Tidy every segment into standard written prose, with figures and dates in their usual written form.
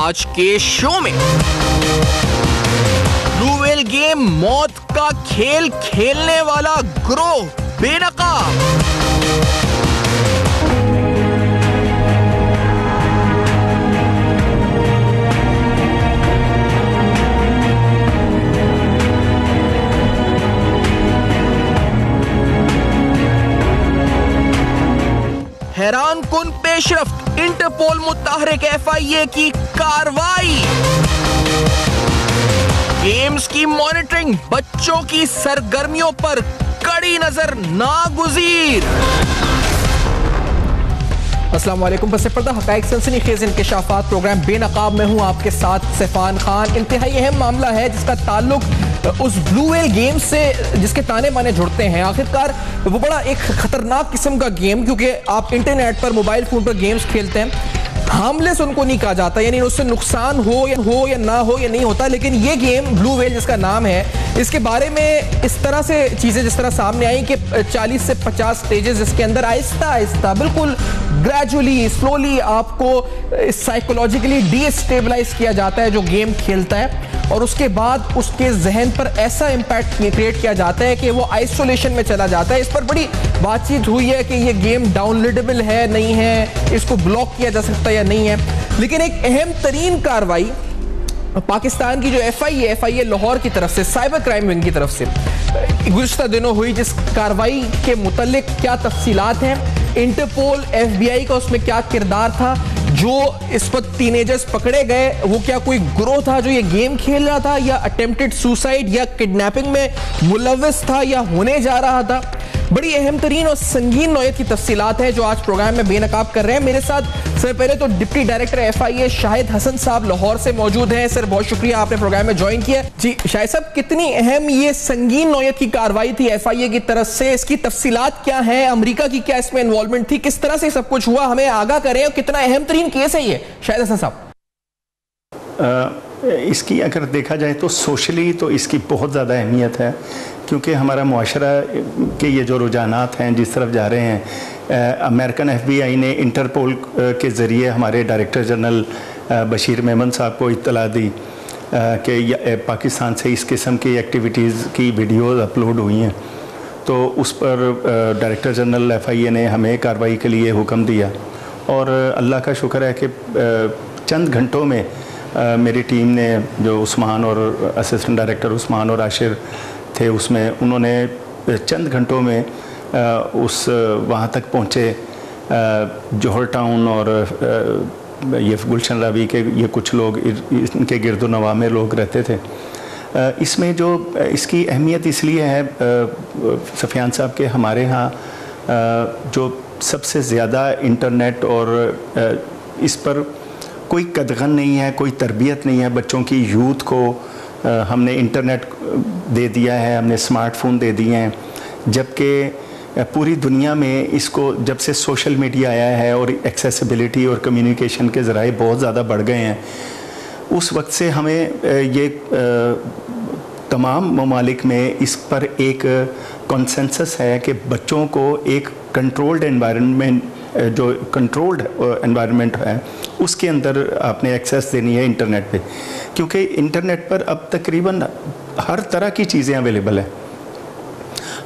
आज के शो में। ब्लू व्हेल गेम मौत का खेल खेलने वाला ग्रोह बेनकाब। हैरान कुन पेशरफ्त, इंटरपोल मुतहरिक FIA की कार्रवाई। गेम्स की मॉनिटरिंग, बच्चों की सरगर्मियों पर कड़ी नजर नागुजीर। अस्सलाम वालेकुम। बस पर्दा हक़ाइक़ सनसनीखेज़ इंकशाफ़ात प्रोग्राम बेनकाब में हूँ आपके साथ सैफान खान। इंतहाई अहम मामला है जिसका ताल्लुक उस ब्लू व्हेल गेम से जिसके ताने बाने जुड़ते हैं। आखिरकार वो बड़ा एक खतरनाक किस्म का गेम, क्योंकि आप इंटरनेट पर मोबाइल फ़ोन पर गेम्स खेलते हैं, हार्मलेस उनको नहीं कहा जाता, यानी उससे नुकसान हो या ना हो या नहीं होता। लेकिन ये गेम ब्लू व्हेल जिसका नाम है, इसके बारे में इस तरह से चीज़ें जिस तरह सामने आई कि 40 से 50 स्टेजेस इसके अंदर आहिस्ता आहिस्ता बिल्कुल ग्रेजुअली स्लोली आपको साइकोलॉजिकली डीस्टेबलाइज किया जाता है जो गेम खेलता है, और उसके बाद उसके जहन पर ऐसा इम्पैक्ट क्रिएट किया जाता है कि वो आइसोलेशन में चला जाता है। इस पर बड़ी बातचीत हुई है कि ये गेम डाउनलोडेबल है नहीं है, इसको ब्लॉक किया जा सकता है या नहीं है। लेकिन एक अहम तरीन कार्रवाई पाकिस्तान की जो FIA लाहौर की तरफ से, साइबर क्राइम विंग की तरफ से गुज़श्ता दिनों हुई, जिस कार्रवाई के मुतल्लिक क्या तफसीलात हैं, इंटरपोल FBI का उसमें क्या किरदार था, जो इस वक्त टीनेजर्स पकड़े गए वो क्या कोई ग्रोह था जो ये गेम खेल रहा था, या अटेम्प्टेड सुसाइड या किडनैपिंग में मुलव्वस था या होने जा रहा था। बड़ी अहम तरीन और संगीन नौयत की तफसीलात है जो आज प्रोग्राम में बेनकाब कर रहे हैं। मेरे साथ सबसे पहले तो deputy director FIA Shahid Hasan sahab Lahore से मौजूद हैं। सर, बहुत शुक्रिया आपने प्रोग्राम में ज्वाइन किया। जी शाहिद साहब, कितनी अहम ये संगीन नौयत की कार्रवाई थी FIA की तरफ से, इसकी तफसीलात क्या है, अमरीका की क्या इसमें इन्वॉल्वमेंट थी, किस तरह से सब कुछ हुआ, हमें आगाह करें, और कितना अहम तरीन केस है ये शाहिद हसन साहब? इसकी अगर देखा जाए तो सोशली तो इसकी बहुत ज़्यादा अहमियत है, क्योंकि हमारा मुआशरा के ये जो रुझानात हैं जिस तरफ जा रहे हैं, अमेरिकन FBI ने इंटरपोल के ज़रिए हमारे डायरेक्टर जनरल बशीर मेमन साहब को इत्तला दी कि पाकिस्तान से इस किस्म की एक्टिविटीज़ की वीडियोज़ अपलोड हुई हैं, तो उस पर डायरेक्टर जनरल FIA ने हमें कार्रवाई के लिए हुक्म दिया। और अल्लाह का शुक्र है कि चंद घंटों में मेरी टीम ने, जो उस्मान और असिस्टेंट डायरेक्टर उस्मान और आशिर थे उसमें, उन्होंने चंद घंटों में वहाँ तक पहुँचे। जौहर टाउन और ये गुलशन रावी के ये कुछ लोग, इनके गिरदोनवा में लोग रहते थे। इसमें जो इसकी अहमियत इसलिए है सफियान साहब के, हमारे यहाँ जो सबसे ज़्यादा इंटरनेट और इस पर कोई कदगन नहीं है, कोई तरबियत नहीं है बच्चों की, यूथ को हमने इंटरनेट दे दिया है, हमने स्मार्टफोन दे दिए हैं, जबकि पूरी दुनिया में इसको जब से सोशल मीडिया आया है और एक्सेसिबिलिटी और कम्युनिकेशन के ज़राए बहुत ज़्यादा बढ़ गए हैं, उस वक्त से हमें ये तमाम ममालिक में इस पर एक कंसेंसस है कि बच्चों को एक कंट्रोल्ड एनवायरनमेंट, जो कंट्रोल्ड एनवायरनमेंट है उसके अंदर आपने एक्सेस देनी है इंटरनेट पे, क्योंकि इंटरनेट पर अब तकरीबन हर तरह की चीज़ें अवेलेबल है।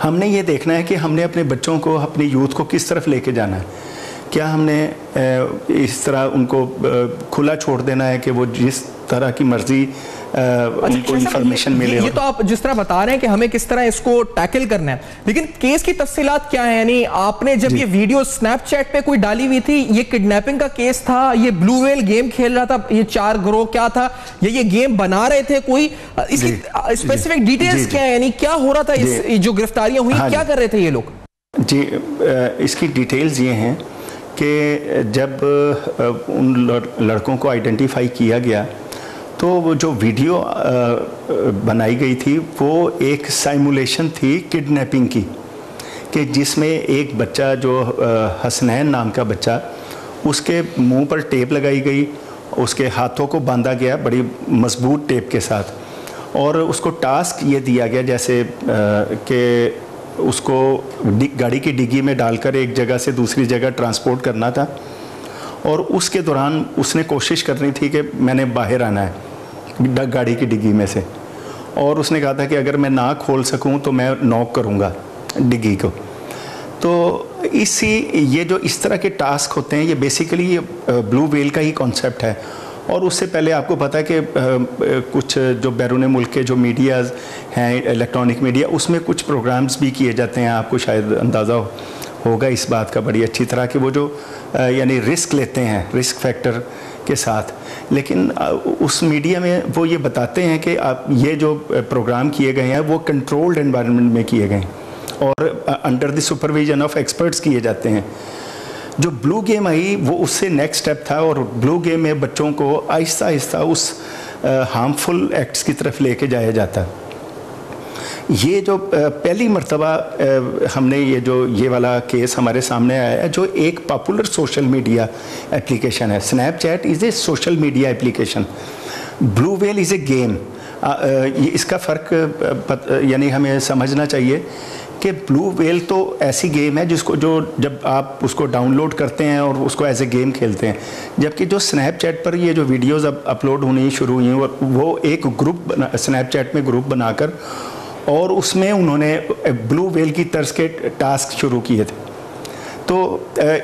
हमने ये देखना है कि हमने अपने बच्चों को, अपनी यूथ को किस तरफ लेके जाना है। क्या हमने इस तरह उनको खुला छोड़ देना है कि वो जिस तरह की मर्जी उनको इंफॉर्मेशन मिले? ये तो आप जिस तरह बता रहे हैं कि हमें किस तरह इसको टैकल करना है, लेकिन केस की तफसीलात क्या है? यानी आपने जब ये वीडियो स्नैपचैट पे कोई डाली हुई थी, ये किडनैपिंग का केस था, ये ब्लू व्हेल गेम खेल रहा था, ये 4 ग्रोह क्या था, ये गेम बना रहे थे कोई, इसकी स्पेसिफिक डिटेल्स क्या है? यानी क्या हो रहा था, इस जो गिरफ्तारियां हुई, क्या कर रहे थे ये लोग? जी, इसकी डिटेल्स ये हैं कि जब उन लड़कों को आइडेंटिफाई किया गया तो वो जो वीडियो बनाई गई थी वो एक साइमुलेशन थी किडनैपिंग की, कि जिसमें एक बच्चा जो हसनैन नाम का बच्चा, उसके मुंह पर टेप लगाई गई, उसके हाथों को बांधा गया बड़ी मजबूत टेप के साथ, और उसको टास्क ये दिया गया जैसे कि उसको गाड़ी की डिग्गी में डालकर एक जगह से दूसरी जगह ट्रांसपोर्ट करना था, और उसके दौरान उसने कोशिश करनी थी कि मैंने बाहर आना है गाड़ी की डिग्गी में से, और उसने कहा था कि अगर मैं ना खोल सकूं तो मैं नॉक करूंगा डिग्गी को। तो ये जो इस तरह के टास्क होते हैं, ये बेसिकली ये ब्लू व्हेल का ही कॉन्सेप्ट है। और उससे पहले आपको पता है कि कुछ जो बैरून मुल्क के जो मीडियाज़ हैं, इलेक्ट्रॉनिक मीडिया, उसमें कुछ प्रोग्राम्स भी किए जाते हैं। आपको शायद अंदाज़ा होगा इस बात का बड़ी अच्छी तरह कि वो जो यानी रिस्क लेते हैं रिस्क फैक्टर के साथ, लेकिन उस मीडिया में वो ये बताते हैं कि आप ये जो प्रोग्राम किए गए हैं वो कंट्रोल्ड एनवायरनमेंट में किए गए और under the supervision of experts किए जाते हैं। जो ब्लू गेम आई वो उससे नेक्स्ट स्टेप था, और ब्लू गेम में बच्चों को आहिस्ता आहिस्ता उस हार्मफुल एक्ट्स की तरफ लेके जाया जाता। ये जो पहली मर्तबा हमने ये वाला केस हमारे सामने आया है, जो एक पॉपुलर सोशल मीडिया एप्लीकेशन है। Snapchat is a social media application, blue whale is a game. इसका फ़र्क यानी हमें समझना चाहिए कि ब्लू व्हेल तो ऐसी गेम है जिसको जब आप उसको डाउनलोड करते हैं और उसको एज ए गेम खेलते हैं, जबकि जो स्नैपचैट पर ये जो वीडियोस अब अपलोड होनी शुरू हुई हैं वो एक ग्रुप स्नैपचैट में ग्रुप बनाकर, और उसमें उन्होंने ब्लू व्हेल की तर्ज के टास्क शुरू किए थे। तो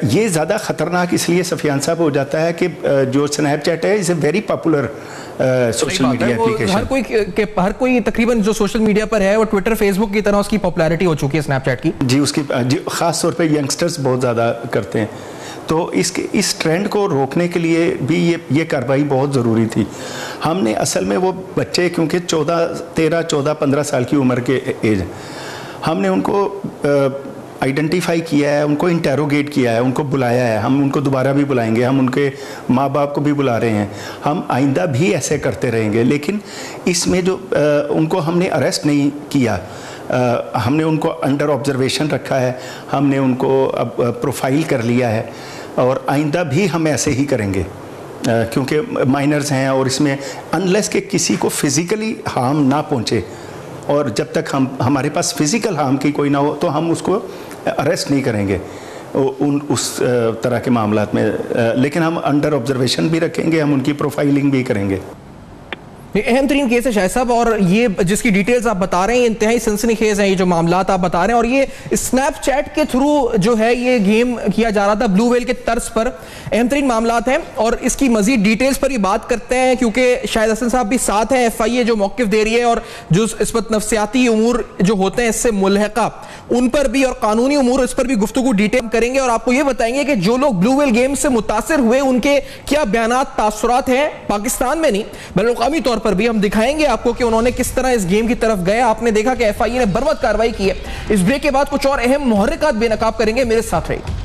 ये ज़्यादा ख़तरनाक इसलिए सफियान साहब हो जाता है कि जो स्नैपचैट है is a very popular social media application. हर कोई तकरीबन जो सोशल मीडिया पर है वो ट्विटर फेसबुक की तरह उसकी पॉपुलैरिटी हो चुकी है स्नैपचैट की। जी, उसकी ख़ास तौर पे यंगस्टर्स बहुत ज़्यादा करते हैं। तो इस ट्रेंड को रोकने के लिए भी ये कार्रवाई बहुत ज़रूरी थी। हमने असल में वो बच्चे, क्योंकि 13-14-15 साल की उम्र के एज, हमने उनको आइडेंटिफाई किया है, उनको इंटेरोगेट किया है, उनको बुलाया है। हम उनको दोबारा भी बुलाएंगे, हम उनके माँ बाप को भी बुला रहे हैं, हम आइंदा भी ऐसे करते रहेंगे। लेकिन इसमें जो उनको हमने अरेस्ट नहीं किया, हमने उनको अंडर ऑब्जर्वेशन रखा है, हमने उनको अब प्रोफाइल कर लिया है, और आइंदा भी हम ऐसे ही करेंगे क्योंकि माइनर्स हैं, और इसमें अनलेस के किसी को फिज़िकली हार्म ना पहुँचे, और जब तक हमारे पास फिज़िकल हार्म की कोई ना हो तो हम उसको अरेस्ट नहीं करेंगे उस तरह के मामलात में। लेकिन हम अंडर ऑब्जर्वेशन भी रखेंगे, हम उनकी प्रोफाइलिंग भी करेंगे। अहम तरीन केस है शाहिद साहब, और ये जिसकी डिटेल्स आप बता रहे हैं इंतहाई सनसनीखेज हैं, ये जो मामलात आप बता रहे हैं, और ये स्नैपचैट के थ्रू जो है ये गेम किया जा रहा था ब्लू व्हेल के तर्ज पर। अहम तरीन मामलात हैं और इसकी मजीद डिटेल्स पर ही बात करते हैं, क्योंकि शाहिद हसन साहब भी साथ हैं, FIA जो मौक़िफ़ दे रही है, और जो इस पर नफ्सियाती उमूर जो होते हैं इससे मुल्हका उन पर भी, और कानूनी उमूर इस पर भी गुफ्तगू डिटेल करेंगे, और आपको ये बताएंगे कि जो लोग ब्लू व्हेल गेम से मुतासिर हुए उनके क्या बयानात तासुरात हैं, पाकिस्तान में नहीं बैनुल-अक़वामी तौर पर भी हम दिखाएंगे आपको कि उन्होंने किस तरह इस गेम की तरफ गए। आपने देखा कि FIA ने बर्बाद कार्रवाई की है। इस ब्रेक के बाद कुछ और अहम मुहर्रिकात बेनकाब करेंगे, मेरे साथ रहिए।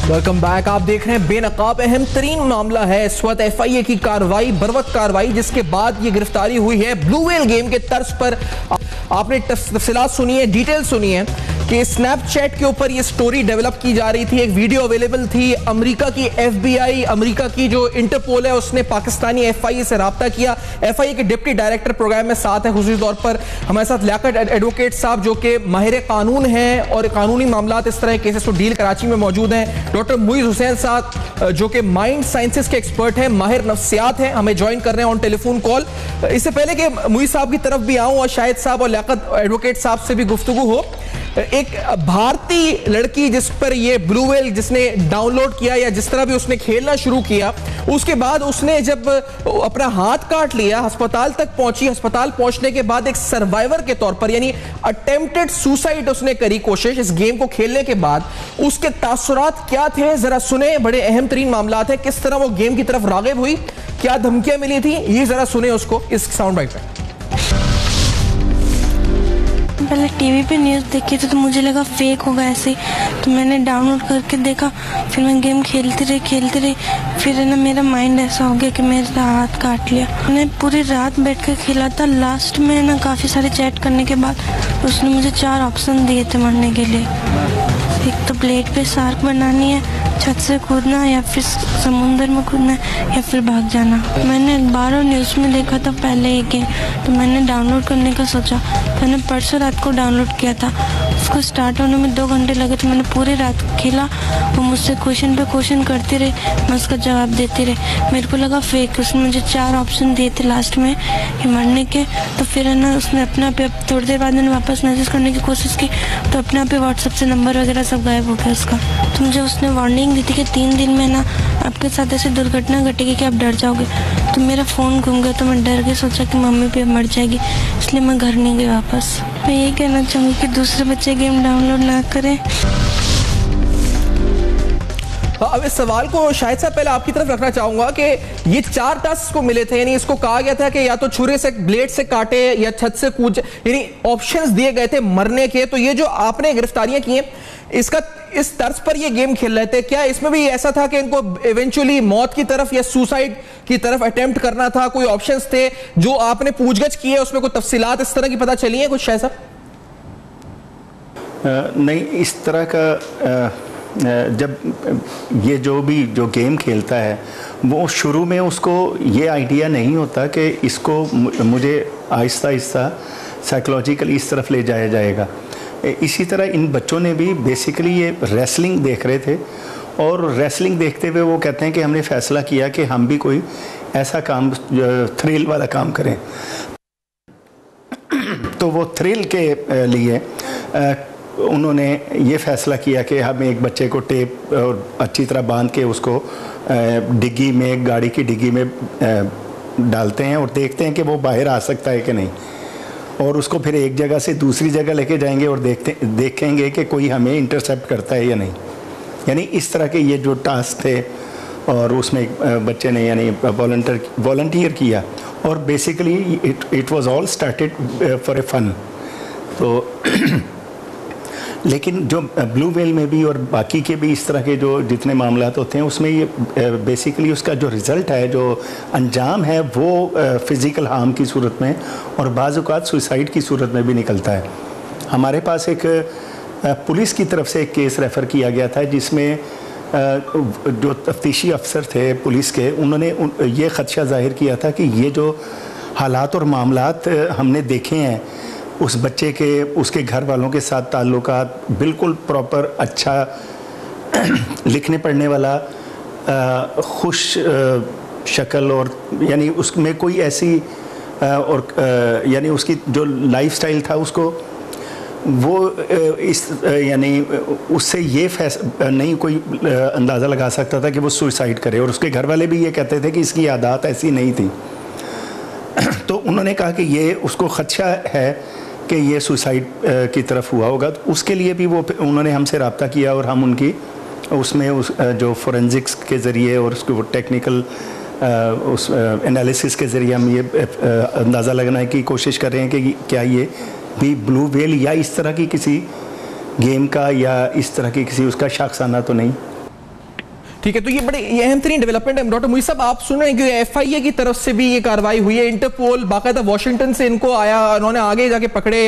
Welcome back. आप देख रहे हैं बेनकाब। अहम तरीन मामला है इस वक्त FIA की कार्रवाई, बर्वत कार्रवाई, जिसके बाद ये गिरफ्तारी हुई है ब्लू व्हेल गेम के तर्ज पर। आपने तफसीलात सुनी है, डिटेल सुनी है कि स्नैपचैट के ऊपर ये स्टोरी डेवलप की जा रही थी। एक वीडियो अवेलेबल थी। अमेरिका की FBI, अमेरिका की जो इंटरपोल है, उसने पाकिस्तानी FIA से रब्ता किया। FIA के डिप्टी डायरेक्टर प्रोग्राम में साथ है, खुसूसी तौर पर हमारे साथ लियाकत एडवोकेट साहब जो कि माहिर कानून हैं और कानूनी मामलात इस तरह के केसेस को डील कराची में मौजूद हैं। डॉक्टर मुईज़ हुसैन साहब जो कि माइंड साइंसेस के एक्सपर्ट हैं, माहिर नफ्सियात हैं, हमें ज्वाइन कर रहे हैं ऑन टेलीफोन कॉल। इससे पहले कि मुईज़ साहब की तरफ भी आऊँ और शाहिद साहब और लियाकत एडवोकेट साहब से भी गुफ्तगू हो, एक भारतीय लड़की जिस पर ये ब्लू व्हेल जिसने डाउनलोड किया या जिस तरह भी उसने खेलना शुरू किया, उसके बाद उसने जब अपना हाथ काट लिया, अस्पताल तक पहुंची। अस्पताल पहुंचने के बाद एक सर्वाइवर के तौर पर, यानी अटेम्प्टेड सुसाइड उसने करी कोशिश इस गेम को खेलने के बाद। उसके तासुरात क्या थे जरा सुने। बड़े अहम तरीन मामलात है, किस तरह वो गेम की तरफ रागिब हुई, क्या धमकियां मिली थी, ये जरा सुने उसको इस साउंड बाइट में। पहले टीवी पे न्यूज़ देखी थी तो मुझे लगा फेक होगा ऐसे, तो मैंने डाउनलोड करके देखा। फिर मैं गेम खेलती रही। फिर है ना मेरा माइंड ऐसा हो गया कि मेरा हाथ काट लिया। मैंने पूरी रात बैठ कर खेला था। लास्ट में ना काफ़ी सारे चैट करने के बाद उसने मुझे 4 ऑप्शन दिए थे मरने के लिए। एक तो प्लेट पे शार्क बनानी है, छत से कूदना, या फिर समुंदर में कूदना, या फिर भाग जाना। मैंने अखबार और न्यूज़ में देखा था पहले ये गेम, तो मैंने डाउनलोड करने का सोचा। मैंने परसों रात को डाउनलोड किया था। उसको स्टार्ट होने में 2 घंटे लगे थे। मैंने पूरी रात खेला। वो मुझसे क्वेश्चन पे क्वेश्चन करती रही, मैं उसका जवाब देती रही। मेरे को लगा फेक। उसने मुझे 4 ऑप्शन दिए थे लास्ट में कि मरने के। तो फिर है ना उसने अपने आप थोड़ी देर बाद मैंने वापस मैसेज करने की कोशिश की तो अपने आप ही व्हाट्सएप से नंबर वगैरह सब गायब हो गया उसका। तो मुझे उसने वार्निंग दी थी कि 3 दिन में ना आपके साथ ऐसी दुर्घटना घटेगी कि आप डर जाओगे। तो मेरा फ़ोन घूम गया, तो मैं डर के सोचा कि मम्मी भी अब मर जाएगी, इसलिए मैं घर नहीं गई वापस। मैं यही कहना चाहूँगी कि दूसरे बच्चे गेम डाउनलोड ना करें। अब इस सवाल को शायद से पहले आपकी तरफ रखना चाहूंगा कि ये 4 टास्क को मिले थे, यानी इसको कहा गया था कि या तो छुरे से ब्लेड से काटे या छत से कूद, यानी ऑप्शंस दिए गए थे मरने के। तो ये जो आपने गिरफ्तारियां की हैं, इसका इस तर्ज पर ये गेम खेल रहे थे, क्या इसमें भी ऐसा था कि इनको इवेंचुअली मौत की तरफ या सुसाइड की तरफ अटेम्प्ट करना था? कोई ऑप्शंस थे जो आपने पूछगछ की है, उसमें कोई तफसीलात इस तरह की पता चली है कुछ ऐसा? नहीं, इस तरह का जब ये जो गेम खेलता है वो शुरू में उसको ये आइडिया नहीं होता कि इसको मुझे आहिस्ता आहिस्ता साइकोलॉजिकली इस तरफ ले जाया जाएगा। इसी तरह इन बच्चों ने भी बेसिकली ये रेसलिंग देख रहे थे, और रेसलिंग देखते हुए वो कहते हैं कि हमने फैसला किया कि हम भी कोई ऐसा काम, थ्रिल वाला काम करें। तो वो थ्रिल के लिए उन्होंने ये फैसला किया कि हम एक बच्चे को टेप और अच्छी तरह बांध के उसको डिग्गी में, गाड़ी की डिग्गी में डालते हैं और देखते हैं कि वो बाहर आ सकता है कि नहीं, और उसको फिर एक जगह से दूसरी जगह लेके जाएंगे और देखेंगे कि कोई हमें इंटरसेप्ट करता है या नहीं। यानी इस तरह के ये जो टास्क थे, और उसमें एक बच्चे ने यानी वॉलंटियर किया, और basically it was all started for a fun. तो लेकिन जो ब्लू वेल में भी और बाकी के भी इस तरह के जो जितने मामलात होते हैं उसमें ये बेसिकली उसका जो रिज़ल्ट है, जो अंजाम है, वो फ़िज़िकल हार्म की सूरत में और बाज़ औक़ात सुसाइड की सूरत में भी निकलता है। हमारे पास एक पुलिस की तरफ से एक केस रेफ़र किया गया था जिसमें जो तफ्तीशी अफसर थे पुलिस के, उन्होंने ये ख़दशा ज़ाहिर किया था कि ये जो हालात और मामलात हमने देखे हैं उस बच्चे के, उसके घर वालों के साथ ताल्लुकात बिल्कुल प्रॉपर, अच्छा लिखने पढ़ने वाला, खुश शक्ल, और यानी उसमें कोई ऐसी और यानी उसकी जो लाइफस्टाइल था उसको वो इस यानी उससे ये नहीं कोई अंदाज़ा लगा सकता था कि वो सुसाइड करे, और उसके घर वाले भी ये कहते थे कि इसकी आदत ऐसी नहीं थी। तो उन्होंने कहा कि ये उसको खदशा है कि ये सुसाइड की तरफ हुआ होगा। तो उसके लिए भी वो उन्होंने हमसे रब्ता किया, और हम उनकी उसमें जो फोरेंसिक्स के ज़रिए और उसको टेक्निकल उस एनालिसिस के ज़रिए हम ये अंदाज़ा लगाने की कोशिश कर रहे हैं कि क्या ये भी ब्लू वेल या इस तरह की किसी गेम का या इस तरह की किसी उसका शाखसाना तो नहीं। ठीक है, तो ये अहम तरीन डेवलपमेंट है। डॉक्टर मुईद साहब, आप सुन रहे हैं कि एफआईए की तरफ से भी ये कार्रवाई हुई है, इंटरपोल बाकायदा वॉशिंगटन से इनको आया, उन्होंने आगे जाके पकड़े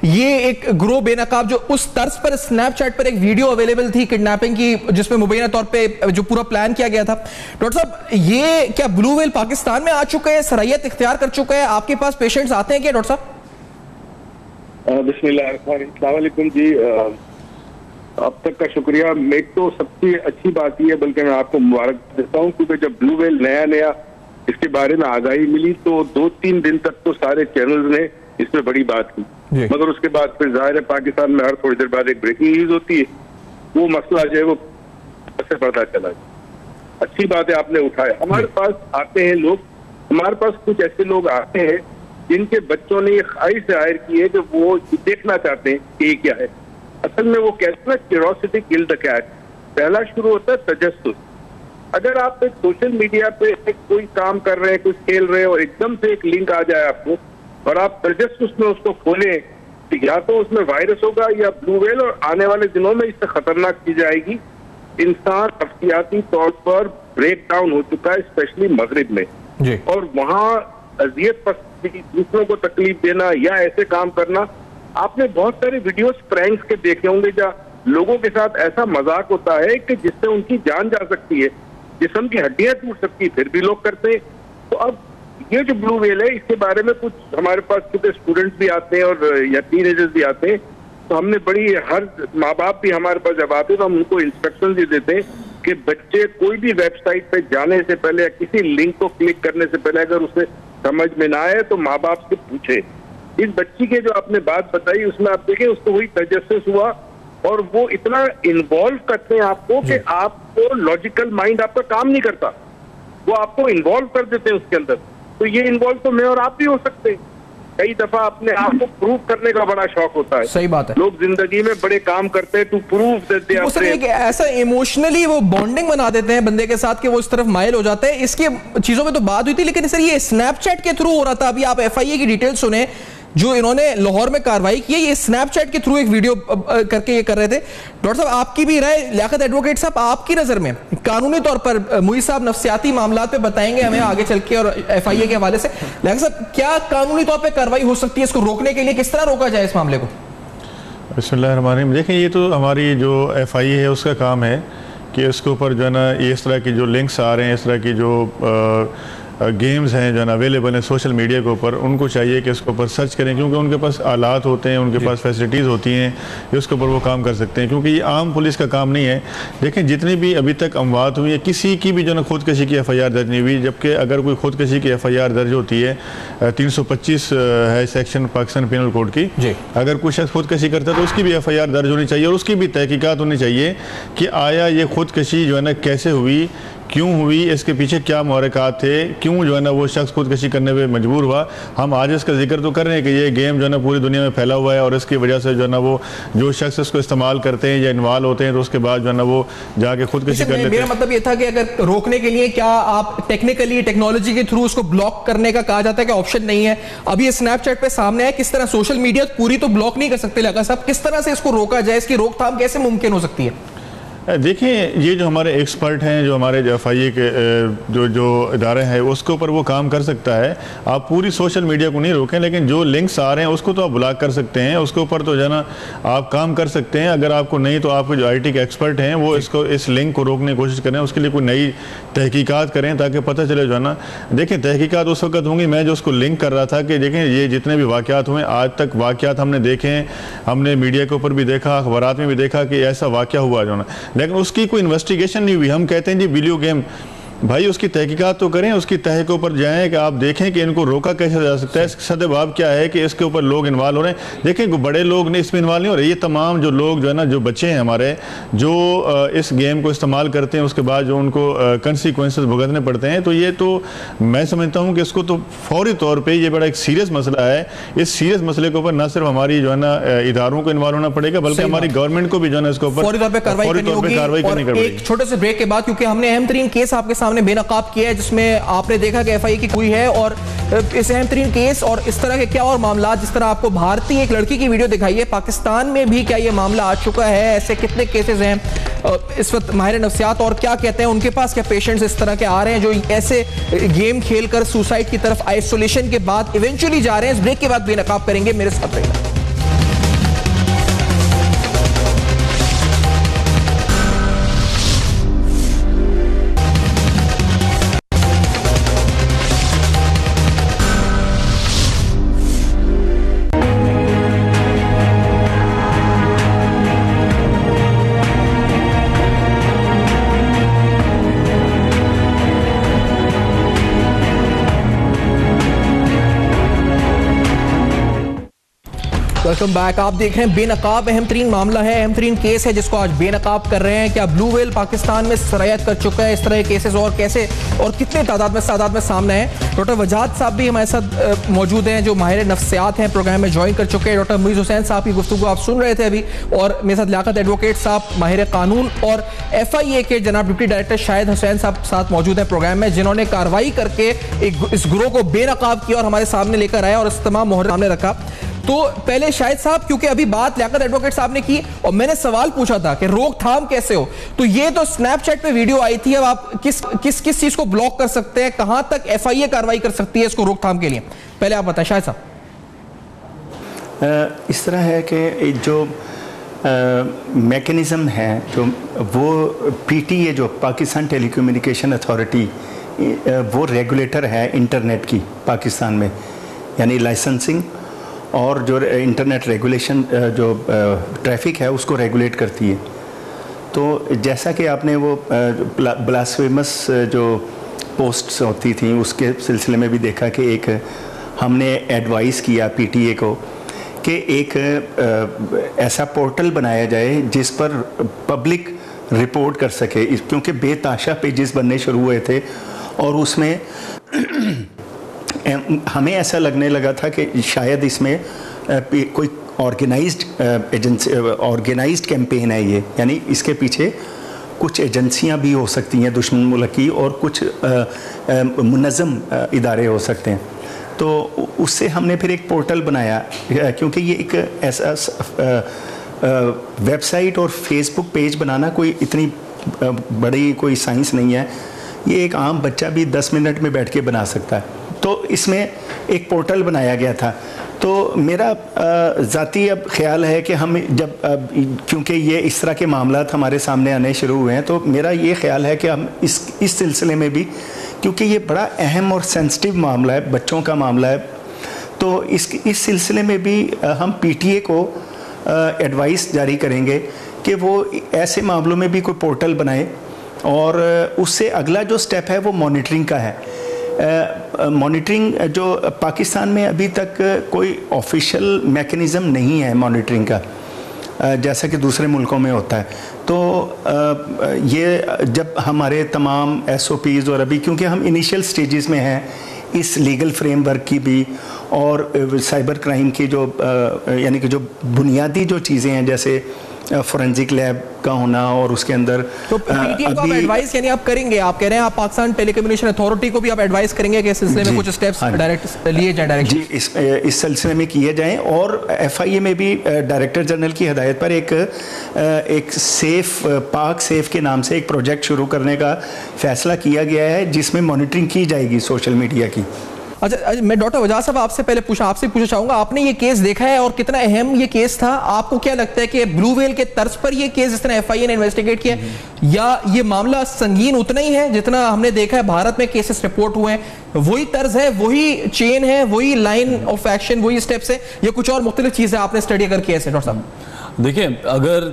ये एक ग्रोह बेनकाब, जो उस तर्ज पर स्नैपचैट पर एक वीडियो अवेलेबल थी किडनैपिंग की, जिसमें मुबैना तौर पे जो पूरा प्लान किया गया था। डॉक्टर साहब, ये क्या ब्लू वेल पाकिस्तान में आ चुके हैं, सरहयत इख्तियार कर चुका है? आपके पास पेशेंट्स आते हैं क्या डॉक्टर साहब? बिस्मिल्लाह, अस्सलाम वालेकुम जी। अब तक का शुक्रिया। एक तो सबसे अच्छी बात यह है, बल्कि मैं आपको मुबारक देता हूँ, क्योंकि जब ब्लू वेल नया इसके बारे में आगाही मिली तो 2-3 दिन तक तो सारे चैनल्स ने इसमें बड़ी बात की, मगर उसके बाद फिर जाहिर है पाकिस्तान में हर थोड़ी देर बाद एक ब्रेकिंग न्यूज होती है, वो मसला जो है वो से पता चला। अच्छी बात है आपने उठाया। हमारे पास आते हैं लोग, हमारे पास कुछ ऐसे लोग आते हैं जिनके बच्चों ने ये ख्वाहिश जाहिर की है कि वो देखना चाहते हैं कि ये क्या है। असल में वो कहते हैं ना, क्यूरोसिटी किल द कैट। पहला शुरू होता है तजस्सुस। अगर आप एक सोशल मीडिया पे कोई काम कर रहे हैं, कुछ खेल रहे हैं और एकदम से एक लिंक आ जाए आपको और आप तजस्सुस में उसको खोलें या तो उसमें वायरस होगा या ब्लू व्हेल, और आने वाले दिनों में इससे खतरनाक चीज आएगी। इंसान नफ्सियाती तौर पर ब्रेक डाउन हो चुका है, स्पेशली मगरिब में जी। और वहाँ अजियत पसंदी, दूसरों को तकलीफ देना या ऐसे काम करना। आपने बहुत सारे वीडियोस प्रैंक्स के देखे होंगे जहाँ लोगों के साथ ऐसा मजाक होता है कि जिससे उनकी जान जा सकती है, जिस्म की हड्डियां टूट सकती है, फिर भी लोग करते हैं। तो अब ये जो ब्लू व्हेल है, इसके बारे में कुछ हमारे पास क्योंकि स्टूडेंट्स भी आते हैं और या टीनेजर्स भी आते हैं, तो हमने बड़ी, हर माँ बाप भी हमारे पास जब आते हैं तो हम उनको इंस्ट्रक्शन भी देते हैं कि बच्चे कोई भी वेबसाइट पे जाने से पहले या किसी लिंक को क्लिक करने से पहले अगर उसे समझ में ना आए तो माँ बाप से पूछे। इस बच्ची के जो आपने बात बताई उसमें आप देखें उसको वही तजस्सुस हुआ और वो इतना इन्वॉल्व करते हैं आपको कि आपको लॉजिकल माइंड आपका काम नहीं करता, वो आपको इन्वॉल्व कर देते हैं उसके अंदर। तो ये इन्वॉल्व तो मैं और आप भी हो सकते हैं। कई दफा अपने आप को प्रूव करने का बड़ा शौक होता है। सही बात है। लोग जिंदगी में बड़े काम करते हैं टू प्रूव देते हैं। सर एक ऐसा इमोशनली वो बॉन्डिंग बना देते हैं बंदे के साथ कि वो इस तरफ माइल हो जाते हैं। इसकी चीजों में तो बात हुई थी, लेकिन सर ये स्नैपचैट के थ्रू हो रहा था। अभी आप FIA की डिटेल सुने जो इन्होंने लाहौर में कार्रवाई की है, ये स्नैपचैट के थ्रू एक वीडियो करके ये कर रहे थे। डॉक्टर साहब आपकी भी राय, लियाकत एडवोकेट साहब आपकी नजर में कानूनी तौर पर मुई साहब नफ्सियाती मामला पे बताएंगे हमें आगे चल के और FIA के हवाले से, लियाकत साहब क्या कानूनी तौर पर कार्रवाई हो सकती है इसको रोकने के लिए, किस तरह रोका जाए इस मामले को? बिस्मिल्लाहिर्रहमानिर्रहीम। देखें ये तो हमारी जो FIA है उसका काम है कि उसके ऊपर जो है ना इस तरह की जो लिंक्स आ रहे हैं, इस तरह की जो गेम्स हैं जो है ना अवेलेबल हैं सोशल मीडिया के ऊपर, उनको चाहिए कि उसके ऊपर सर्च करें, क्योंकि उनके पास आलात होते हैं, उनके पास फैसिलिटीज़ होती हैं, उसके ऊपर वो काम कर सकते हैं, क्योंकि ये आम पुलिस का काम नहीं है। देखें जितनी भी अभी तक अमवात हुई है, किसी की भी जो है ना खुदकशी की FIR दर्ज नहीं हुई, जबकि अगर कोई खुदकशी की FIR दर्ज होती है 325 है सेक्शन पाकिस्तान पिनल कोड की, अगर कोई शख्स खुदकशी करता है तो उसकी भी FIR दर्ज होनी चाहिए और उसकी भी तहकीकात होनी चाहिए कि आया ये खुदकशी जो है ना कैसे हुई, क्यों हुई, इसके पीछे क्या मुहरकात थे, क्यों जो है ना वो शख्स खुदकशी करने पे मजबूर हुआ। हम आज इसका जिक्र तो कर रहे हैं कि ये गेम जो है ना पूरी दुनिया में फैला हुआ है और इसकी वजह से जो है ना वो जो शख्स इसको इस्तेमाल करते हैं या इन्वॉल्व होते हैं तो उसके बाद जो है ना वो जाके खुदकशी कर लेते हैं। मेरा मतलब ये था कि अगर रोकने के लिए क्या आप टेक्निकली टेक्नोलॉजी के थ्रू उसको ब्लॉक करने का कहा जाता है कि ऑप्शन नहीं है? अभी ये स्नैपचैट पे सामने है, किस तरह सोशल मीडिया पूरी तो ब्लॉक नहीं कर सकते लगा साहब, किस तरह से इसको रोका जाए, इसकी रोकथाम कैसे मुमकिन हो सकती है? देखिए ये जो हमारे एक्सपर्ट हैं, जो हमारे FIA के जो इदारे हैं उसके ऊपर वो काम कर सकता है। आप पूरी सोशल मीडिया को नहीं रोकें, लेकिन जो लिंक्स आ रहे हैं उसको तो आप ब्लॉक कर सकते हैं, उसके ऊपर तो जो है ना आप काम कर सकते हैं। अगर आपको नहीं तो आपके जो IT के एक्सपर्ट हैं वो इसको इस लिंक को रोकने की कोशिश करें, उसके लिए कोई नई तहकीकात करें ताकि पता चले जो है ना। देखें तहकीकात उस वक्त होंगी, मैं जो उसको लिंक कर रहा था कि देखें ये जितने भी वाक़यात हुए आज तक, वाक़यात हमने देखे हैं, हमने मीडिया के ऊपर भी देखा, अखबारात में भी देखा कि ऐसा वाक़या हुआ जो ना, लेकिन उसकी कोई इन्वेस्टिगेशन नहीं हुई। हम कहते हैं जी वीडियो गेम, भाई उसकी तहकीकात तो करें, उसकी तह के ऊपर जाएं कि आप देखें कि इनको रोका कैसे जा सकता है। सदबाब क्या है कि इसके ऊपर लोग इन्वॉल्व हो रहे हैं। देखें बड़े लोग नहीं इसमें इन्वॉल्व नहीं हो रहे, ये तमाम जो लोग जो है ना, जो बच्चे हैं हमारे जो इस गेम को इस्तेमाल करते हैं, उसके बाद जो उनको कंसिक्वेंसेस भुगतने पड़ते हैं, तो ये तो मैं समझता हूँ कि इसको तो फौरी तौर पर ये बड़ा एक सीरियस मसला है। इस सीरियस मसले के ऊपर न सिर्फ हमारी जो है ना इदारों को इन्वॉल्व होना पड़ेगा, बल्कि हमारी गवर्नमेंट को भी जो है ना इसके ऊपर फौरी तौर पर कार्रवाई करनी पड़ेगी। एक छोटे से ब्रेक के बाद, क्योंकि हमने अहम तरीन केस आपके सामने बेनकाब किया है जिसमें आपने देखा कि FIA की हुई है, और इस अहम तरीन केस और इस तरह के क्या और मामला, जिस तरह आपको भारतीय एक लड़की की वीडियो दिखाई है, पाकिस्तान में भी क्या ये मामला आ चुका है? ऐसे कितने केसेस हैं इस वक्त? माहिर नफ्सियात और क्या कहते हैं, उनके पास क्या पेशेंट्स इस तरह के आ रहे हैं जो ऐसे गेम खेलकर सुसाइड की तरफ आइसोलेशन के बाद इवेंचुअली जा रहे हैं? इस ब्रेक के बाद बेनकाब करेंगे, मेरे साथ रहिएगा। Welcome back. आप देख रहे हैं बेनकाब, अहम तरीन मामला है, अहम तरीन केस है जिसको आज बेनकाब कर रहे हैं। क्या ब्लू व्हेल पाकिस्तान में सरायत कर चुका है? इस तरह के केसेस और कैसे और कितने तादाद में सामने हैं? डॉक्टर वजाहत साहब भी हमारे साथ मौजूद हैं जो माहिर नफ्सियात हैं, प्रोग्राम में ज्वाइन कर चुके हैं। डॉक्टर मुईज़ हुसैन साहब की गुफ्तगू आप सुन रहे थे अभी, और मेरे साथ लियाकत एडवोकेट साहब माहिर कानून और FIA के जनाब डिप्टी डायरेक्टर शाहिद हुसैन साहब साथ मौजूद है प्रोग्राम में, जिन्होंने कार्रवाई करके इस गिरोह को बेनकाब किया और हमारे सामने लेकर आया और इस तमाम मोहर सामने रखा। तो पहले शाहिद साहब, क्योंकि अभी बात लियाकत एडवोकेट साहब ने की और मैंने सवाल पूछा था कि रोकथाम कैसे हो, तो ये तो स्नैपचैट पे वीडियो आई थी, अब आप किस चीज को ब्लॉक कर सकते हैं, कहां तक FIA कार्रवाई कर सकती है इसको रोकथाम के लिए, पहले आप बताएं शाहिद साहब। इस तरह है कि जो मैकेनिज़्म है, जो वो PTA जो पाकिस्तान टेलीकम्युनिकेशन अथॉरिटी, वो रेगुलेटर है इंटरनेट की पाकिस्तान में, यानी लाइसेंसिंग और जो इंटरनेट रेगुलेशन जो ट्रैफिक है उसको रेगुलेट करती है। तो जैसा कि आपने वो ब्लास्फेमस जो पोस्ट्स होती थी उसके सिलसिले में भी देखा कि एक हमने एडवाइस किया PTA को कि एक ऐसा पोर्टल बनाया जाए जिस पर पब्लिक रिपोर्ट कर सके, क्योंकि बेताशा पेजेस बनने शुरू हुए थे और उसमें हमें ऐसा लगने लगा था कि शायद इसमें कोई ऑर्गेनाइज्ड कैंपेन है ये, यानी इसके पीछे कुछ एजेंसियां भी हो सकती हैं दुश्मन मुल्क की और कुछ मुनज़्ज़म इदारे हो सकते हैं। तो उससे हमने फिर एक पोर्टल बनाया, क्योंकि ये एक ऐसा वेबसाइट और फेसबुक पेज बनाना कोई इतनी बड़ी कोई साइंस नहीं है, ये एक आम बच्चा भी 10 मिनट में बैठ के बना सकता है। तो इसमें एक पोर्टल बनाया गया था। तो मेरा ज़ाती अब ख्याल है कि हम जब क्योंकि ये इस तरह के मामलात हमारे सामने आने शुरू हुए हैं, तो मेरा ये ख्याल है कि हम इस सिलसिले में भी, क्योंकि ये बड़ा अहम और सेंसिटिव मामला है, बच्चों का मामला है, तो इस सिलसिले में भी हम PTA को एडवाइस जारी करेंगे कि वो ऐसे मामलों में भी कोई पोर्टल बनाए। और उससे अगला जो स्टेप है वो मॉनिटरिंग का है। मॉनिटरिंग जो पाकिस्तान में अभी तक कोई ऑफिशियल मैकेनिज़्म नहीं है मॉनिटरिंग का, जैसा कि दूसरे मुल्कों में होता है। तो ये जब हमारे तमाम SOPs और अभी क्योंकि हम इनिशियल स्टेजेस में हैं इस लीगल फ्रेमवर्क की भी और साइबर क्राइम की जो यानी कि जो बुनियादी जो चीज़ें हैं, जैसे फोरेंसिक लैब का होना और उसके अंदर तो PTA को आप एडवाइस यानी आप करेंगे, आप कह रहे हैं आप पाकिस्तान टेलीकम्युनिकेशन अथॉरिटी को भी आप एडवाइस करेंगे कि इस सिलसिले में कुछ स्टेप्स डायरेक्ट लिए जाएं डायरेक्ट जी इस सिलसिले में किए जाएं। और FIA में भी डायरेक्टर जनरल की हिदायत पर एक सेफ पाक सेफ के नाम से एक प्रोजेक्ट शुरू करने का फैसला किया गया है, जिसमें मॉनिटरिंग की जाएगी सोशल मीडिया की। अच्छा, मैं डॉक्टर वजाज साहब आपसे पूछना चाहूंगा, आपने ये केस देखा है और कितना अहम ये केस था, आपको क्या लगता है कि ब्लू व्हेल के तर्ज पर ये केस जिस तरह FIA ने इन्वेस्टिगेट किया, या ये मामला संगीन उतना ही है जितना हमने देखा है भारत में केसेस रिपोर्ट हुए हैं, वही तर्ज है, वही चेन है, वही लाइन ऑफ एक्शन, वही स्टेप्स है, या कुछ और मुख्तलिफ चीजें आपने स्टडी अगर किया है डॉक्टर साहब? देखिए, अगर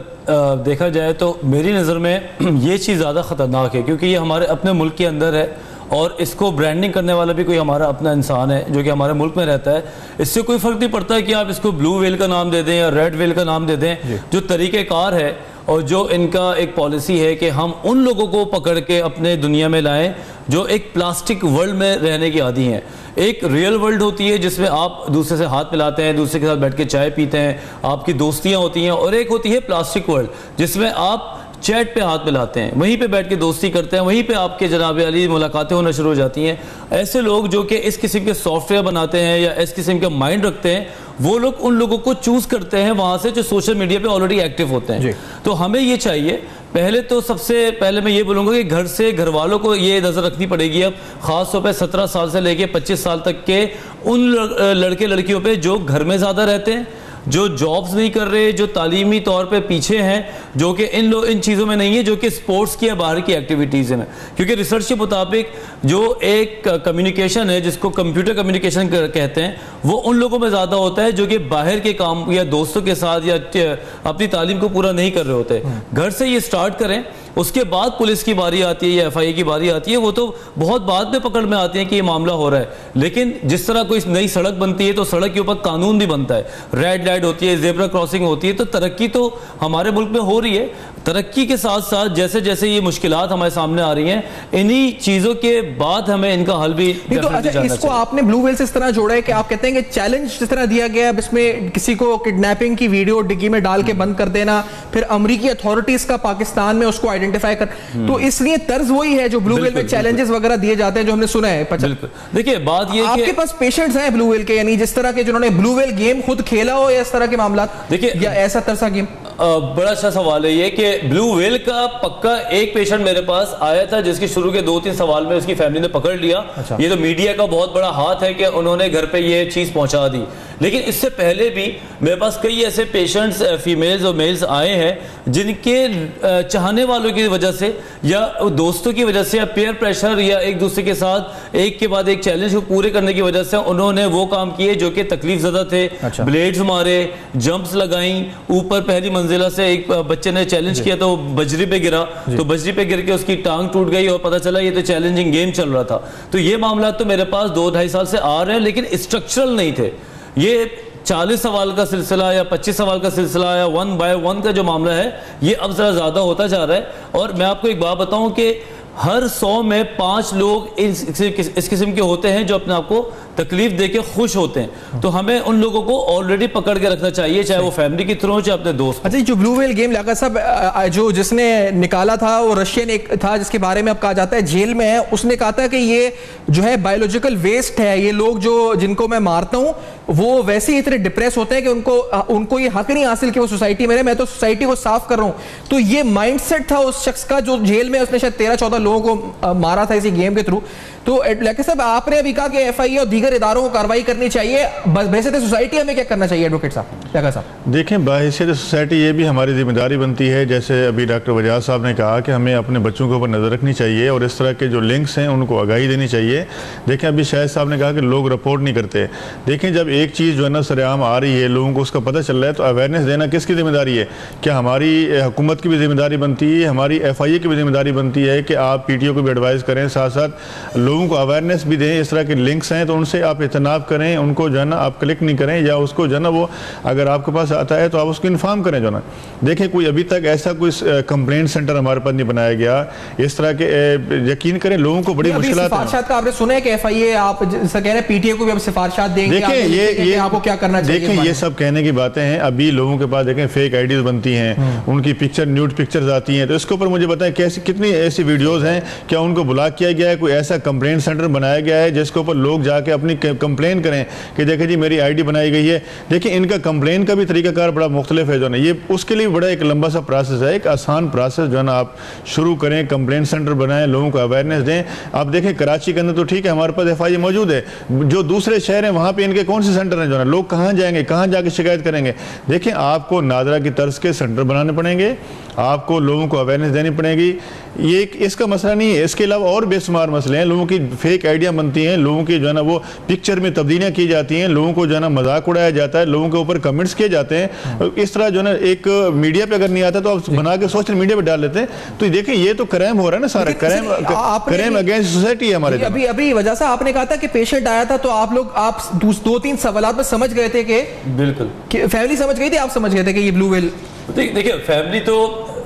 देखा जाए तो मेरी नज़र में ये चीज़ ज़्यादा ख़तरनाक है, क्योंकि ये हमारे अपने मुल्क के अंदर है और इसको ब्रांडिंग करने वाला भी कोई हमारा अपना इंसान है जो कि हमारे मुल्क में रहता है। इससे कोई फ़र्क नहीं पड़ता है कि आप इसको ब्लू व्हेल का नाम दे दें या रेड व्हेल का नाम दे दें। जो तरीक़ेकार है और जो इनका एक पॉलिसी है कि हम उन लोगों को पकड़ के अपने दुनिया में लाएं जो एक प्लास्टिक वर्ल्ड में रहने की आदी हैं। एक रियल वर्ल्ड होती है जिसमें आप दूसरे से हाथ मिलाते हैं, दूसरे के साथ बैठ के चाय पीते हैं, आपकी दोस्तियाँ होती हैं, और एक होती है प्लास्टिक वर्ल्ड जिसमें आप चैट पे हाथ मिलाते हैं, वहीं पे बैठ के दोस्ती करते हैं, वहीं पे आपके जनाब अली मुलाकातें होना शुरू हो जाती हैं। ऐसे लोग जो कि इस किस्म के सॉफ्टवेयर बनाते हैं या इस किस्म का माइंड रखते हैं, वो लोग उन लोगों को चूज करते हैं वहां से जो सोशल मीडिया पे ऑलरेडी एक्टिव होते हैं। तो हमें ये चाहिए, पहले तो सबसे पहले मैं ये बोलूँगा कि घर से घर वालों को ये नज़र रखनी पड़ेगी अब, ख़ास तौर पे 17 साल से लेके 25 साल तक के उन लड़के लड़कियों पे जो घर में ज़्यादा रहते हैं, जो जॉब्स नहीं कर रहे, जो तालीमी तौर पे पीछे हैं, जो कि इन चीज़ों में नहीं है, जो कि स्पोर्ट्स की या बाहर की एक्टिविटीज़ में। क्योंकि रिसर्च के मुताबिक जो एक कम्युनिकेशन है जिसको कंप्यूटर कम्युनिकेशन कहते हैं, वो उन लोगों में ज़्यादा होता है जो कि बाहर के काम या दोस्तों के साथ या अपनी तालीम को पूरा नहीं कर रहे होते। घर से ये स्टार्ट करें, उसके बाद पुलिस की बारी आती है या FIA की बारी आती है, वो तो बहुत बाद में पकड़ में आती है कि ये मामला हो रहा है। लेकिन जिस तरह कोई नई सड़क बनती है तो सड़क के ऊपर कानून भी बनता है, रेड लाइट होती है, ज़ेब्रा क्रॉसिंग होती है, तो तरक्की तो हमारे मुल्क में हो रही है। तरक्की के साथ साथ जैसे जैसे ये मुश्किलात हमारे सामने आ रही हैं, इन्हीं चीज़ों के बाद हमें इनका हल भी तो अच्छा, इसको आपने ब्लू व्हेल से इस तरह जोड़ा है कि आप कहते हैं कि चैलेंज जिस तरह दिया गया है, इसमें किसी को किडनैपिंग की वीडियो डिग्गी में डाल के बंद कर देना, फिर अमरीकी अथॉरिटीज का पाकिस्तान में उसको आइडेंटिफाई कर, तो इसलिए तर्ज वही है जो ब्लू वेल में चैलेंजेस वगैरह दिए जाते हैं जो हमने सुना है। बिल्कुल, देखिए बात ये आपके पास पेशेंट्स हैं ब्लू वेल के, यानी जिस तरह के जिन्होंने ब्लू वेल गेम खुद खेला हो या इस तरह के मामला, देखिए या ऐसा तरसा गेम? बड़ा अच्छा सवाल है ये कि ब्लू वेल का पक्का एक पेशेंट मेरे पास आया था जिसके शुरू के 2-3 सवाल में उसकी फैमिली ने पकड़ लिया। अच्छा। ये तो मीडिया का बहुत बड़ा हाथ है कि उन्होंने घर पे ये चीज पहुंचा दी, लेकिन इससे पहले भी मेरे पास कई ऐसे पेशेंट्स फीमेल्स और मेल्स आए हैं जिनके चाहने वालों की वजह से या दोस्तों की वजह से या पेयर प्रेशर या एक दूसरे के साथ एक के बाद एक चैलेंज को पूरे करने की वजह से उन्होंने वो काम किए जो कि तकलीफ ज़्यादा थे। अच्छा। ब्लेड्स मारे, जंप्स लगाई, ऊपर पहली मंजिला से एक बच्चे ने चैलेंज किया तो बजरी पे गिरा, तो बजरी पे गिर के उसकी टांग टूट गई और पता चला ये तो चैलेंजिंग गेम चल रहा था। तो ये मामला तो मेरे पास 2-2.5 साल से आ रहे हैं, लेकिन स्ट्रक्चरल नहीं थे। ये 40 सवाल का सिलसिला या 25 सवाल का सिलसिला या 1 by 1 का जो मामला है ये अब जरा ज्यादा होता जा रहा है। और मैं आपको एक बात बताऊं कि हर 100 में 5 लोग इस किस्म के होते हैं जो अपने आप को तकलीफ देके खुश होते हैं। तो हमें उन लोगों को ऑलरेडी पकड़ के रखना चाहिए, चाहे वो फैमिली की थ्रू हो चाहे अपने दोस्त। अच्छा, जो ब्लू वेल गेम लियाकत साहब जो जिसने निकाला था वो रशियन एक था जिसके बारे में अब कहा जाता है जेल में है, उसने कहा था कि ये जो है बायोलॉजिकल वेस्ट है, ये लोग जो जिनको मैं मारता हूँ वो वैसे ही इतने डिप्रेस होते हैं कि उनको ये हक नहीं हासिल कि वो सोसाइटी में रहे, मैं तो सोसाइटी को साफ कर रहा हूँ। तो ये माइंडसेट था उस शख्स का जो जेल में उसने शायद 13-14 लोगों को मारा था इसी गेम के थ्रू। तो लियाकत साहब आपने अभी कहा कि एफआईए और दीगर इदारों को कार्रवाई करनी चाहिए, बस बहैसियत सोसाइटी हमें क्या करना चाहिए एडवोकेट साहब? लियाकत साहब देखें, बहैसियत सोसाइटी ये भी हमारी जिम्मेदारी बनती है, जैसे अभी डॉक्टर वजाद साहब ने कहा कि हमें अपने बच्चों के ऊपर नज़र रखनी चाहिए और इस तरह के जो लिंक्स हैं उनको आगाही देनी चाहिए। देखें, अभी शाहिद साहब ने कहा कि लोग रिपोर्ट नहीं करते। देखें, जब एक चीज़ जो है ना सरेआम आ रही है, लोगों को उसका पता चल रहा है, तो अवेयरनेस देना किसकी जिम्मेदारी है? क्या हमारी हुकूमत की भी जिम्मेदारी बनती है, हमारी एफआईए की भी जिम्मेदारी बनती है कि आप पीटीओ को भी एडवाइस करें, साथ साथ लोगों को अवेयरनेस भी दें। इस तरह के लिंक्स हैं तो उनसे आप इतनाब करें, उनको जो है ना आप क्लिक नहीं करें, या उसको जो है ना वो अगर आपके पास आता है तो आप उसको इन्फॉर्म करें जो ना। देखें, कोई अभी तक ऐसा कोई कंप्लेंट सेंटर हमारे पास नहीं बनाया गया इस तरह के। यकीन करें, लोगों को बड़ी मुश्किलात है। सिफारिशात का आपने सुना है कि एफआईए आप कह रहे हैं पीटीए को भी अब सिफारिशात देंगे? देखिए, ये आपको क्या करना चाहिए? देखें, ये सब कहने की बातें हैं। अभी लोगों के पास देखें फेक आईडीज बनती हैं, उनकी पिक्चर न्यूड पिक्चर्स आती हैं, तो इसके ऊपर मुझे बताएं कैसी कितनी ऐसी वीडियोस हैं, क्या उनको ब्लॉक किया गया है? कोई ऐसा कंप्लेंट सेंटर बनाया गया है जिसके ऊपर लोग जाके अपनी कंप्लेन करें कि देखें जी मेरी आईडी बनाई गई है? देखिए, इनका कंप्लेन का भी तरीकाकार बड़ा मुख्तलिफ है जो ना, ये उसके लिए बड़ा एक लंबा सा प्रोसेस है। एक आसान प्रोसेस जो है ना आप शुरू करें, कंप्लेंट सेंटर बनाएं, लोगों को अवेयरनेस दें। आप देखें, कराची के अंदर तो ठीक है, हमारे पास एफआईए मौजूद है, जो दूसरे शहर हैं वहाँ पे इनके कौन से सेंटर हैं जो ना, लोग कहाँ जाएंगे, कहाँ जाके शिकायत करेंगे? देखें, आपको नादरा की तर्ज के सेंटर बनाने पड़ेंगे, आपको लोगों को अवेयरनेस देनी पड़ेगी। ये इसका मसला नहीं है, इसके अलावा और बेशुमार मसले हैं। लोगों की फेक आइडिया बनती हैं, लोगों की जो है ना वो पिक्चर में तब्दीलियाँ की जाती हैं, लोगों को जो है ना मजाक उड़ाया जाता है, लोगों के ऊपर कमेंट्स किए जाते हैं। इस तरह जो है ना एक मीडिया पे अगर नहीं आता तो आप बना के सोशल मीडिया पे डाल लेते हैं। तो देखिए, ये तो क्राइम हो रहा है ना सारा, क्राइम अगेंस्ट सोसाइटी है हमारे। अभी वजह से आपने कहा था कि पेशेंट आया था तो आप लोग 2-3 सवालात में समझ गए थे कि बिल्कुल फैमिली समझ गई थी, आप समझ गए थे कि ये ब्लू वेल? देखिए,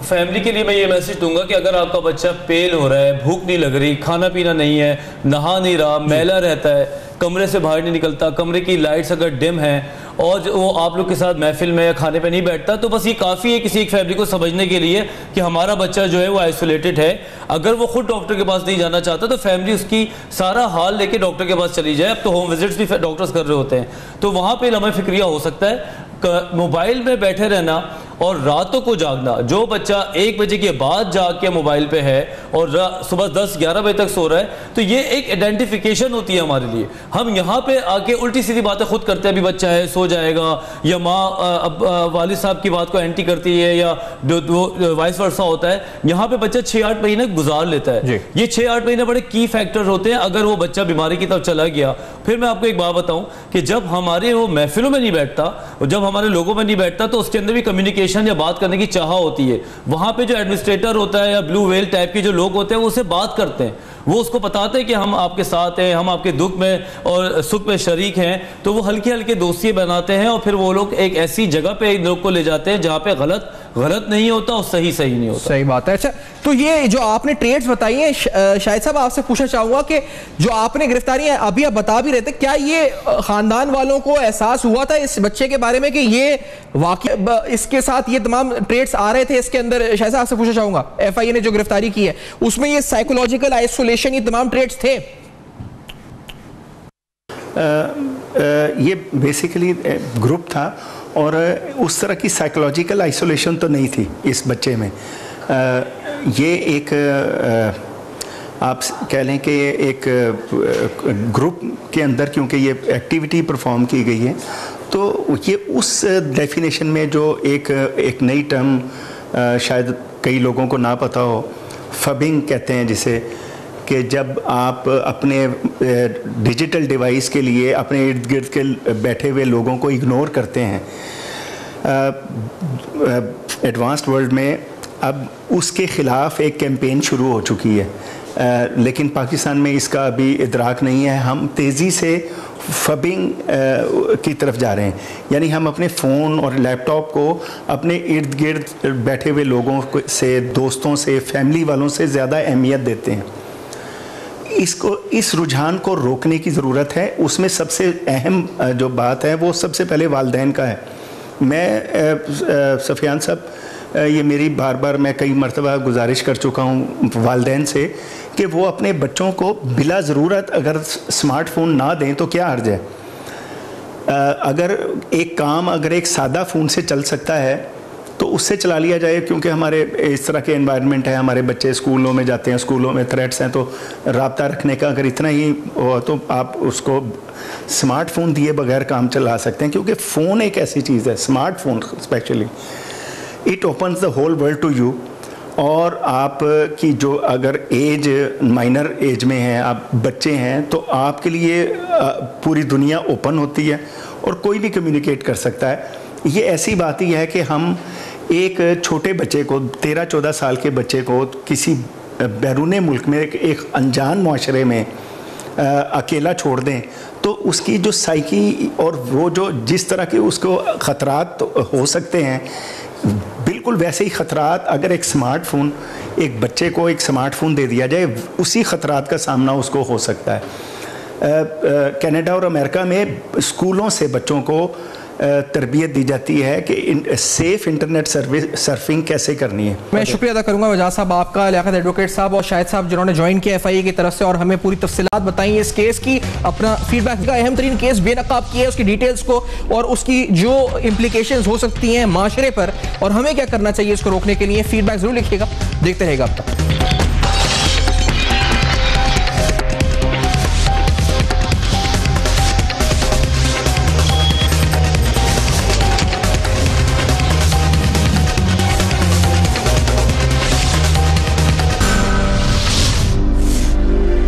फैमिली के लिए मैं ये मैसेज दूंगा कि अगर आपका बच्चा पेल हो रहा है, भूख नहीं लग रही, खाना पीना नहीं है, नहा नहीं रहा, मैला रहता है, कमरे से बाहर नहीं निकलता, कमरे की लाइट्स अगर डिम है और वो आप लोग के साथ महफिल में या खाने पे नहीं बैठता, तो बस ये काफ़ी है किसी एक फैमिली को समझने के लिए कि हमारा बच्चा जो है वो आइसोलेटेड है। अगर वो खुद डॉक्टर के पास नहीं जाना चाहता तो फैमिली उसकी सारा हाल लेके डॉक्टर के पास चली जाए। अब तो होम विजिट्स भी डॉक्टर्स कर रहे होते हैं, तो वहाँ पे लम्हा फिक्रिया हो सकता है। मोबाइल में बैठे रहना और रातों को जागना, जो बच्चा 1 बजे के बाद जाग के मोबाइल पे है और सुबह 10-11 बजे तक सो रहा है, तो ये एक आइडेंटिफिकेशन होती है हमारे लिए। हम यहाँ पे आके उल्टी सीधी बातें खुद करते हैं, अभी बच्चा है सो जाएगा, या माँ वालिद साहब की बात को एंटी करती है, या वाइस वर्सा होता है। यहाँ पे बच्चा 6-8 महीने गुजार लेता है। ये 6-8 महीने बड़े की फैक्टर होते हैं। अगर वो बच्चा बीमारी की तरफ चला गया, फिर मैं आपको एक बात बताऊं कि जब हमारे वो महफिलों में नहीं बैठता, जब हमारे लोगों में नहीं बैठता, तो उसके अंदर भी कम्युनिकेशन या बात करने की चाह होती है। वहां पे जो एडमिनिस्ट्रेटर होता है या ब्लू वेल टाइप के जो लोग होते हैं वो उससे बात करते हैं, वो उसको बताते हैं कि हम आपके साथ हैं, हम आपके दुख में और सुख में शरीक हैं। तो वो हल्के हल्के दोस्ती बनाते हैं और फिर वो लोग एक ऐसी जगह पे इन लोग को ले जाते हैं जहाँ पे गलत गलत नहीं होता और सही नहीं होता। सही बात है। अच्छा, तो ये जो आपने ट्रेड्स बताई हैं, शाहिद साहब आपसे पूछना चाहूंगा कि जो आपने गिरफ्तारियां अभी आप बता भी रहे थे, क्या ये खानदान वालों को एहसास हुआ था इस बच्चे के बारे में कि ये वाकई इसके साथ ये तमाम ट्रेड्स आ रहे थे इसके अंदर? शाहिद साहब आपसे पूछना चाहूंगा, FIA ने जो गिरफ्तारी की है उसमें ये साइकोलॉजिकल आइसोलेशन, ये तमाम ट्रेड्स थे? ये बेसिकली ग्रुप था और उस तरह की साइकोलॉजिकल आइसोलेशन तो नहीं थी इस बच्चे में। ये एक आप कह लें कि एक ग्रुप के अंदर क्योंकि ये एक्टिविटी परफॉर्म की गई है, तो ये उस डेफिनेशन में जो एक नई टर्म शायद कई लोगों को ना पता हो, फबिंग कहते हैं जिसे, कि जब आप अपने डिजिटल डिवाइस के लिए अपने इर्द गिर्द के बैठे हुए लोगों को इग्नोर करते हैं। एडवांस्ड वर्ल्ड में अब उसके ख़िलाफ़ एक कैंपेन शुरू हो चुकी है, लेकिन पाकिस्तान में इसका अभी इदराक नहीं है। हम तेज़ी से फबिंग की तरफ जा रहे हैं, यानी हम अपने फ़ोन और लैपटॉप को अपने इर्द गिर्द बैठे हुए लोगों से, दोस्तों से, फैमिली वालों से ज़्यादा अहमियत देते हैं। इस रुझान को रोकने की ज़रूरत है। उसमें सबसे अहम जो बात है वो सबसे पहले वालिदैन का है। मैं सफियान साहब, ये मेरी बार बार मैं कई मरतबा गुजारिश कर चुका हूँ वालिदैन से कि वो अपने बच्चों को बिला ज़रूरत अगर स्मार्टफोन ना दें तो क्या हर्ज है। अगर एक काम अगर एक सादा फ़ोन से चल सकता है तो उससे चला लिया जाए, क्योंकि हमारे इस तरह के एनवायरनमेंट है, हमारे बच्चे स्कूलों में जाते हैं, स्कूलों में थ्रेट्स हैं, तो रब्ता रखने का अगर इतना ही हो तो आप उसको स्मार्टफोन दिए बगैर काम चला सकते हैं। क्योंकि फ़ोन एक ऐसी चीज़ है, smartphone specially, it opens the whole world to you. और आप की जो अगर एज माइनर एज में हैं, आप बच्चे हैं, तो आपके लिए पूरी दुनिया ओपन होती है और कोई भी कम्युनिकेट कर सकता है। ये ऐसी बात ही है कि हम एक छोटे बच्चे को, 13-14 साल के बच्चे को किसी बैरूने मुल्क में एक अनजान माशरे में अकेला छोड़ दें तो उसकी जो साइकी और वो जो जिस तरह के उसको ख़तरात हो सकते हैं, बिल्कुल वैसे ही ख़तरात अगर एक स्मार्टफोन, एक बच्चे को एक स्मार्टफोन दे दिया जाए, उसी ख़तरात का सामना उसको हो सकता है। कनाडा और अमेरिका में स्कूलों से बच्चों को तरबियत दी जाती है कि सेफ इंटरनेट सर्फिंग कैसे करनी है। मैं शुक्रिया अदा करूंगा वजाद साहब आपका, लियाकत एडवोकेट साहब और शाहिद साहब जिन्होंने ज्वाइन किया FIA की तरफ से और हमें पूरी तफसीलात बताई इस केस की, अपना फीडबैक का। अहम तरीन केस बेनकाब किया है, उसकी डिटेल्स को और उसकी जो इम्प्लीकेशंस हो सकती हैं माशरे पर और हमें क्या करना चाहिए इसको रोकने के लिए, फीडबैक जरूर लिखिएगा। देखते रहेगा अब तक।